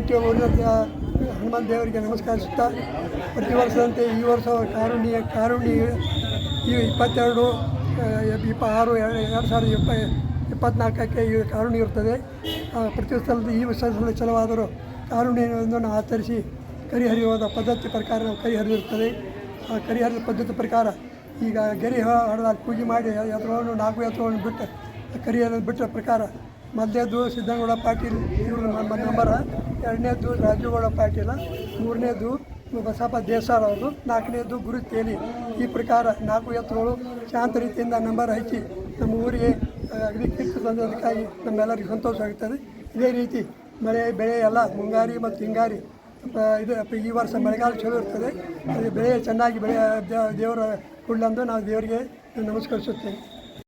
ಕಟ್ಟಿ ಊರಿನ ಹನುಮಾನ್ ದೇವರಿಗೆ ನಮಸ್ಕರಿಸುತ್ತಾ ಪ್ರತಿ ವರ್ಷದಂತೆ ಈ ವರ್ಷ ಕಾರುಣ್ಯ ಈ 22/6/2024ಕ್ಕೆ ಈ ಕಾರುಣ್ಯ ಇರುತ್ತದೆ. ಪ್ರತಿ ಸಲದ ಈ ವರ್ಷದಲ್ಲಿ ಚಲವಾದರೂ ಕಾರುಣ್ಯವನ್ನು ನಾವು ಆಚರಿಸಿ ಕರಿಹರಿಯುವ ಪದ್ಧತಿ ಪ್ರಕಾರ ನಾವು ಕರಿಹರಿದಿರುತ್ತದೆ. ಆ ಕರಿಹರಿದ ಪದ್ಧತಿ ಪ್ರಕಾರ ಈಗ ಗೆರೆ ಹೊಡೆದಾಗ ಪೂಜೆ ಮಾಡಿ ಎತ್ತುಗಳನ್ನು 4 ಎತ್ತುಗಳನ್ನು ಬಿಟ್ಟು ಕರಿಹರಿದು ಬಿಟ್ಟ ಪ್ರಕಾರ ಮೊದಲನೇದು ಸಿದ್ದನಗೌಡ ಪಾಟೀಲ್ ಇವರು ನಂಬರ, 2ನೇದು ರಾಜುಗೌಡ ಪಾಟೀಲ, 3ನೇದು ಬಸಪ್ಪ ದೇಸಾರ್ ಅವರು, 4ನೇದು ಗುರು ತೇಲಿ. ಈ ಪ್ರಕಾರ 4 ಎತ್ತುಗಳು ಶಾಂತ ರೀತಿಯಿಂದ ನಂಬರ್ ಹಚ್ಚಿ ನಮ್ಮ ಊರಿಗೆ ಅಗದಿ ಕೀರ್ತಿ ತಂದೋದಕ್ಕಾಗಿ ನಮ್ಮೆಲ್ಲರಿಗೂ ಸಂತೋಷ ಆಗುತ್ತದೆ. ಇದೇ ರೀತಿ ಮಳೆ ಬೆಳೆ ಎಲ್ಲ ಮುಂಗಾರಿ ಮತ್ತು ಹಿಂಗಾರಿ ಈ ವರ್ಷ ಮಳೆಗಾಲ ಚಲೋ ಇರ್ತದೆ. ಅದು ಬೆಳೆ ಚೆನ್ನಾಗಿ ದೇವರ ಕೊಡಲೆಂದು ನಾವು ದೇವರಿಗೆ ನಮಸ್ಕರಿಸುತ್ತೇವೆ.